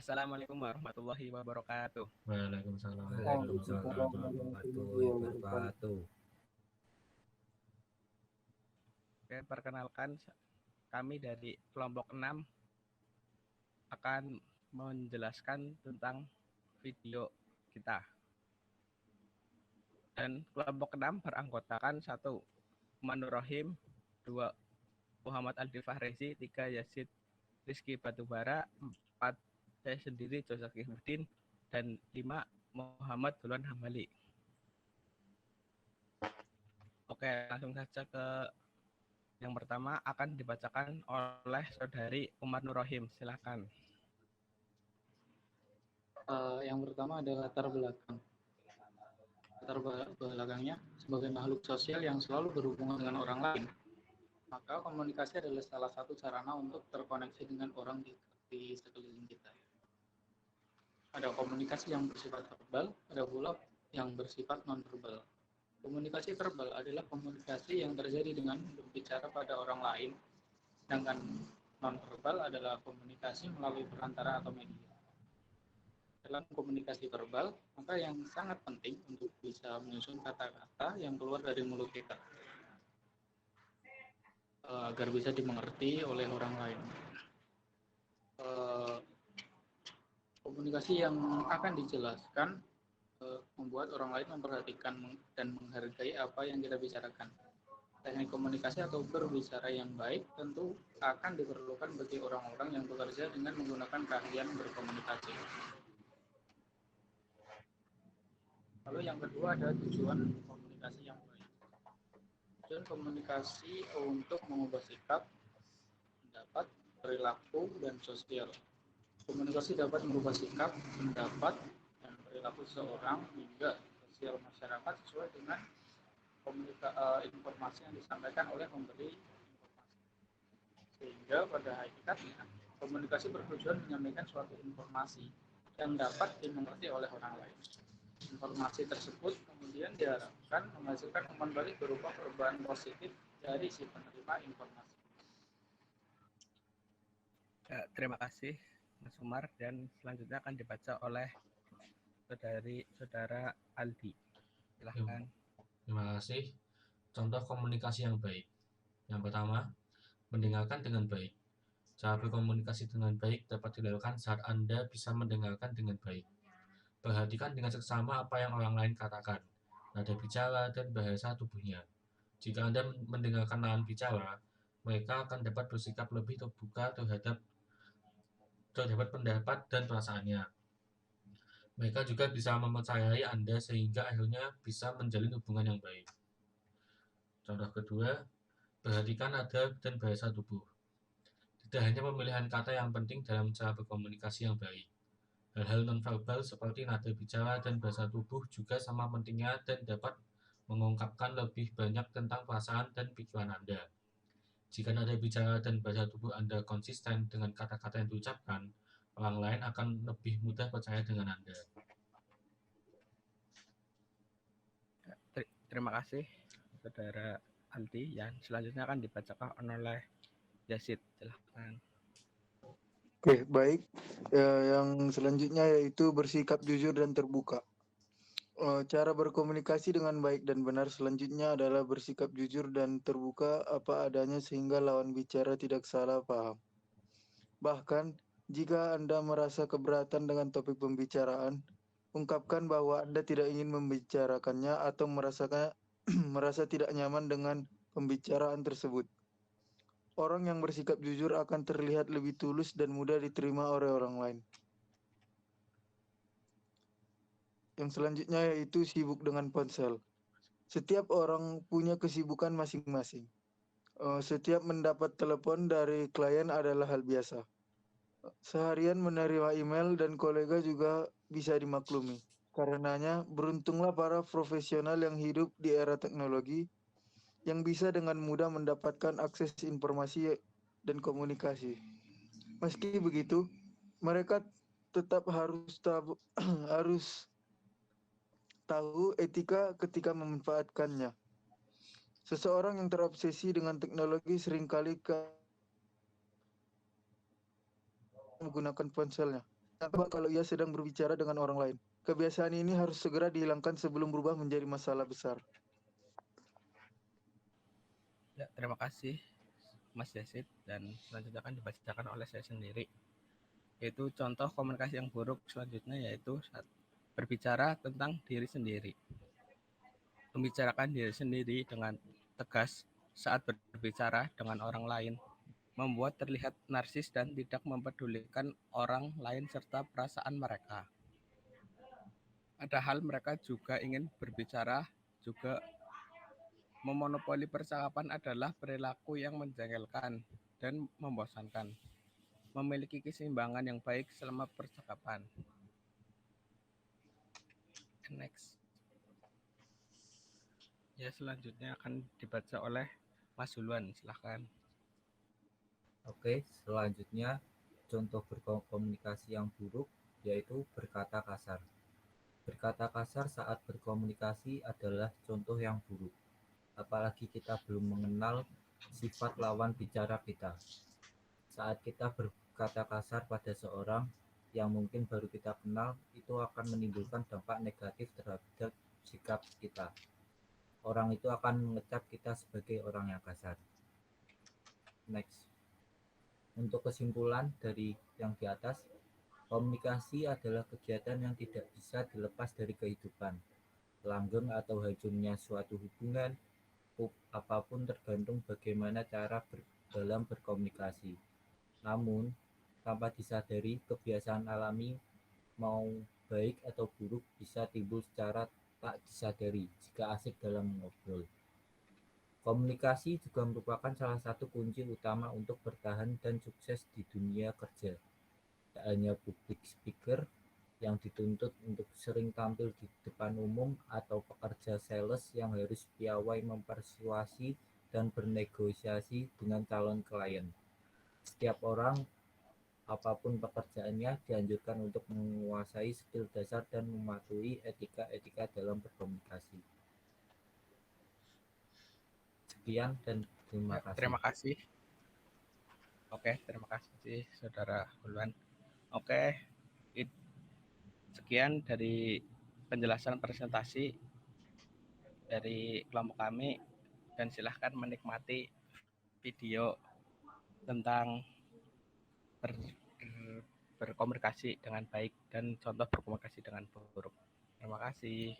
Assalamualaikum warahmatullahi wabarakatuh. Waalaikumsalam warahmatullahi Waalaikumsalam warahmatullahi wabarakatuh. wabarakatuh. Oke, perkenalkan kami dari kelompok 6 akan menjelaskan tentang video kita. Dan kelompok 6 beranggotakan 1. Manur Rohim, 2. Muhammad Aldi Fahrezi, 3. Yazid Rizky Batubara, 4. Saya sendiri Joseph Ihnuddin, dan 5. Muhammad Duluan Hambali. Oke, langsung saja ke yang pertama akan dibacakan oleh saudari Umar Nur Rohim. Silakan. Yang pertama adalah latar belakang. Latar belakangnya, sebagai makhluk sosial yang selalu berhubungan dengan orang lain, maka komunikasi adalah salah satu sarana untuk terkoneksi dengan orang di sekeliling kita. Ada komunikasi yang bersifat verbal, ada pula yang bersifat non-verbal. Komunikasi verbal adalah komunikasi yang terjadi dengan berbicara pada orang lain, sedangkan non-verbal adalah komunikasi melalui perantara atau media. Dalam komunikasi verbal, maka yang sangat penting untuk bisa menyusun kata-kata yang keluar dari mulut kita agar bisa dimengerti oleh orang lain. Komunikasi yang akan dijelaskan membuat orang lain memperhatikan dan menghargai apa yang kita bicarakan. Teknik komunikasi atau berbicara yang baik tentu akan diperlukan bagi orang-orang yang bekerja dengan menggunakan keahlian berkomunikasi. Lalu yang kedua ada tujuan komunikasi yang baik. Tujuan komunikasi untuk mengubah sikap, pendapat, perilaku, dan sosial. Komunikasi dapat mengubah sikap, pendapat, dan perilaku seseorang hingga sosial masyarakat sesuai dengan informasi yang disampaikan oleh pemberi informasi. Sehingga pada hakikatnya komunikasi bertujuan menyampaikan suatu informasi yang dapat dimengerti oleh orang lain. Informasi tersebut kemudian diharapkan menghasilkan umpan balik berupa perubahan positif dari si penerima informasi. Terima kasih Mas Umar, dan selanjutnya akan dibaca oleh saudara Aldi. Silahkan. Terima kasih. Contoh komunikasi yang baik. Yang pertama, mendengarkan dengan baik. Cara berkomunikasi dengan baik dapat dilakukan saat Anda bisa mendengarkan dengan baik. Perhatikan dengan seksama apa yang orang lain katakan, nada bicara, dan bahasa tubuhnya. Jika Anda mendengarkan lawan bicara, mereka akan dapat bersikap lebih terbuka terhadap pendapat dan perasaannya. Mereka juga bisa mempercayai Anda sehingga akhirnya bisa menjalin hubungan yang baik. Contoh kedua, perhatikan nada dan bahasa tubuh. Tidak hanya pemilihan kata yang penting dalam cara berkomunikasi yang baik. Hal-hal nonverbal seperti nada bicara dan bahasa tubuh juga sama pentingnya dan dapat mengungkapkan lebih banyak tentang perasaan dan pikiran Anda. Jika nada bicara dan bahasa tubuh Anda konsisten dengan kata-kata yang diucapkan, orang lain akan lebih mudah percaya dengan Anda. Terima kasih saudara Aldi. Yang selanjutnya akan dibacakan oleh Yazid. Silahkan. Oke, baik. Yang selanjutnya yaitu bersikap jujur dan terbuka. Cara berkomunikasi dengan baik dan benar selanjutnya adalah bersikap jujur dan terbuka apa adanya sehingga lawan bicara tidak salah paham. Bahkan, jika Anda merasa keberatan dengan topik pembicaraan, ungkapkan bahwa Anda tidak ingin membicarakannya atau merasa tidak nyaman dengan pembicaraan tersebut. Orang yang bersikap jujur akan terlihat lebih tulus dan mudah diterima oleh orang lain. Yang selanjutnya yaitu sibuk dengan ponsel. Setiap orang punya kesibukan masing-masing. Setiap mendapat telepon dari klien adalah hal biasa. Seharian menerima email dan kolega juga bisa dimaklumi. Karenanya, beruntunglah para profesional yang hidup di era teknologi yang bisa dengan mudah mendapatkan akses informasi dan komunikasi. Meski begitu, mereka tetap harus tahu etika ketika memanfaatkannya. Seseorang yang terobsesi dengan teknologi seringkali menggunakan ponselnya. Tampak kalau ia sedang berbicara dengan orang lain. Kebiasaan ini harus segera dihilangkan sebelum berubah menjadi masalah besar. Ya, terima kasih Mas Yasid, dan selanjutnya akan dibacakan oleh saya sendiri. Yaitu contoh komunikasi yang buruk selanjutnya, yaitu berbicara tentang diri sendiri. Membicarakan diri sendiri dengan tegas saat berbicara dengan orang lain membuat terlihat narsis dan tidak mempedulikan orang lain serta perasaan mereka. Padahal mereka juga ingin berbicara, juga memonopoli percakapan adalah perilaku yang menjengkelkan dan membosankan. Memiliki keseimbangan yang baik selama percakapan. Next. Ya, selanjutnya akan dibaca oleh Mas Zulwan, silahkan. Oke, selanjutnya contoh berkomunikasi yang buruk yaitu berkata kasar. Berkata kasar saat berkomunikasi adalah contoh yang buruk, apalagi kita belum mengenal sifat lawan bicara kita. Saat kita berkata kasar pada seorang yang mungkin baru kita kenal, itu akan menimbulkan dampak negatif terhadap sikap kita. Orang itu akan mengecap kita sebagai orang yang kasar. Next. Untuk kesimpulan dari yang di atas, komunikasi adalah kegiatan yang tidak bisa dilepas dari kehidupan. Langgeng atau hancurnya suatu hubungan, apapun tergantung bagaimana cara dalam berkomunikasi. Namun, tanpa disadari, kebiasaan alami mau baik atau buruk bisa timbul secara tak disadari jika asik dalam mengobrol. Komunikasi juga merupakan salah satu kunci utama untuk bertahan dan sukses di dunia kerja. Tak hanya public speaker yang dituntut untuk sering tampil di depan umum atau pekerja sales yang harus piawai mempersuasi dan bernegosiasi dengan calon klien. Setiap orang, apapun pekerjaannya, dianjurkan untuk menguasai skill dasar dan mematuhi etika-etika dalam berkomunikasi. Sekian dan terima kasih. Terima kasih. Oke, terima kasih Saudara Zulwan. Oke, sekian dari penjelasan presentasi dari kelompok kami, dan silahkan menikmati video tentang berkomunikasi dengan baik dan contoh berkomunikasi dengan buruk. Terima kasih.